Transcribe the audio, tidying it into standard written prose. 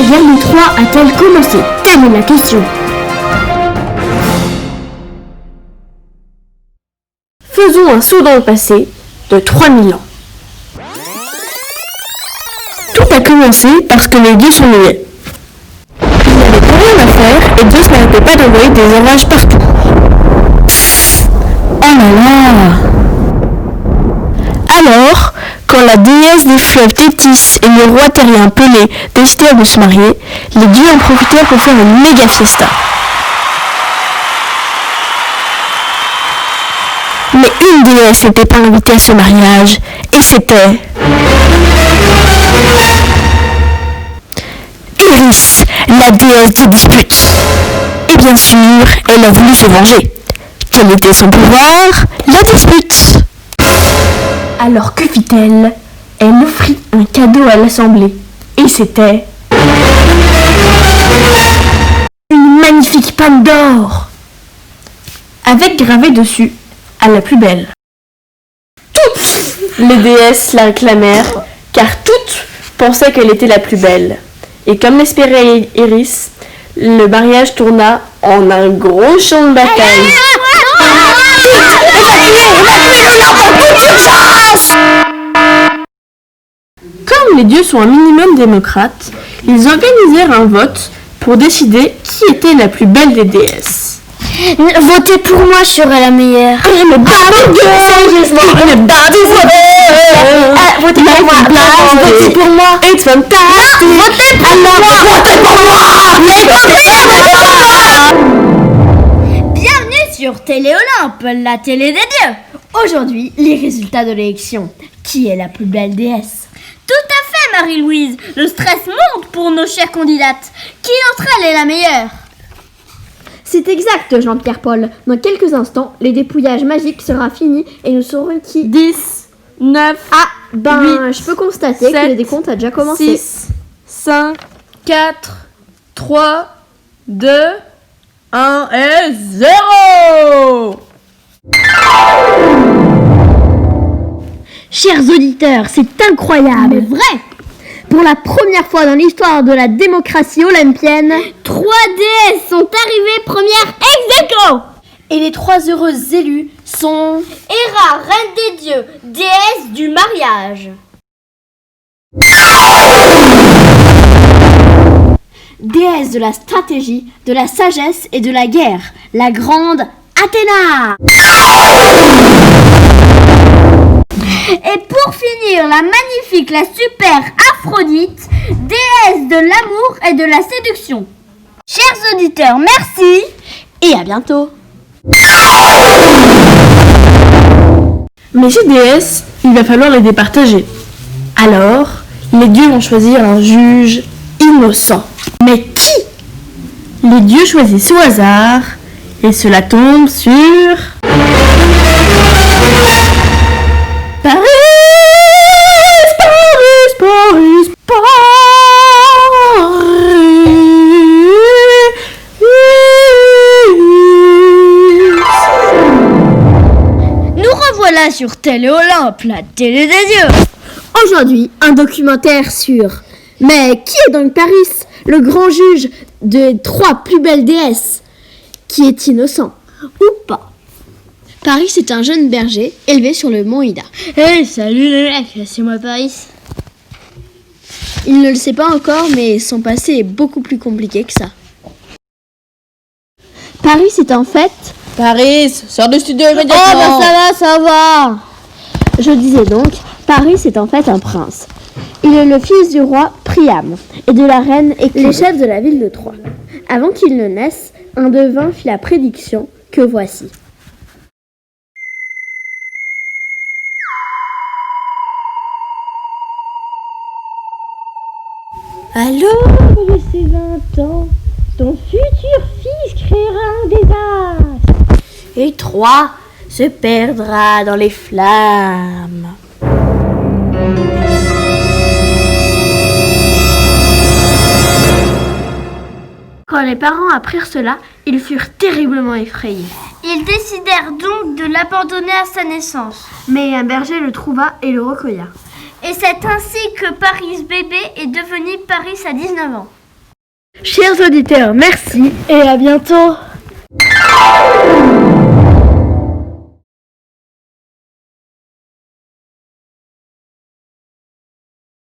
guerre de Troie a-t-elle commencé? Telle est la question. Faisons un saut dans le passé de 3000 ans. Tout a commencé parce que les dieux sont muets. Ils n'avaient plus rien à faire et Zeus n'arrêtait pas d'envoyer des orages partout. Oh là là! Alors, quand la déesse des fleuves Thétis et le roi terrien Pélée décidèrent de se marier, les dieux en profitèrent pour faire une méga fiesta. Mais une déesse n'était pas invitée à ce mariage, et c'était... Eris, la déesse des disputes. Et bien sûr, elle a voulu se venger. Quel était son pouvoir? La dispute. Alors que fit-elle? Elle offrit un cadeau à l'assemblée. Et c'était... une magnifique panne d'or, avec gravé dessus à la plus belle. Toutes les déesses la réclamèrent, car toutes pensaient qu'elle était la plus belle. Et comme l'espérait Eris, le mariage tourna en un gros champ de bataille. Comme les dieux sont un minimum démocrates, ils organisèrent un vote pour décider qui était la plus belle des déesses. Votez pour moi, je serai la meilleure. Sérieusement, votez pour moi. Votez pour moi. It's fantastic. Votez pour moi. Bienvenue sur Télé Olympe, la télé des dieux. Aujourd'hui, les résultats de l'élection. Qui est la plus belle déesse? Tout à fait, Marie-Louise. Le stress monte pour nos chères candidates. Qui d'entre elles est la meilleure? C'est exact, Jean-Pierre Paul. Dans quelques instants, les dépouillages magiques sera fini et nous saurons qui... 10, 9, 8, je peux constater 7, que le décompte a déjà commencé. 6, 5, 4, 3, 2, 1 et 0. Chers auditeurs, c'est incroyable. Mais vrai. Pour la première fois dans l'histoire de la démocratie olympienne, 3 déesses sont arrivées premières ex aequo. Et les 3 heureuses élues sont... Héra, reine des dieux, déesse du mariage. Déesse de la stratégie, de la sagesse et de la guerre, la grande Athéna. Et pour finir, la magnifique, la super Aphrodite, déesse de l'amour et de la séduction. Chers auditeurs, merci Et à bientôt. Mais ces déesses, il va falloir les départager. Alors, les dieux vont choisir un juge innocent. Mais qui? Les dieux choisissent au hasard, et cela tombe sur... Paris, Paris, Paris, Nous revoilà sur Télé Olympe, la télé des dieux. Aujourd'hui, un documentaire sur... Mais qui est donc Paris, le grand juge des 3 plus belles déesses? Qui est innocent ou pas? Paris est un jeune berger élevé sur le mont Ida. Hey, salut les mecs, c'est moi Paris. Il ne le sait pas encore, mais son passé est beaucoup plus compliqué que ça. Paris est en fait... Paris, sors du studio immédiatement. Oh bah ça va. Je disais donc, Paris est en fait un prince. Il est le fils du roi Priam et de la reine Éclide, les chefs de la ville de Troie. Avant qu'il ne naisse, un devin fit la prédiction que voici. Alors, de ses 20 ans, ton futur fils créera un désastre. Et Troie se perdra dans les flammes. Quand les parents apprirent cela, ils furent terriblement effrayés. Ils décidèrent donc de l'abandonner à sa naissance. Mais un berger le trouva et le recueilla. Et c'est ainsi que Paris bébé est devenu Paris à 19 ans. Chers auditeurs, merci et à bientôt.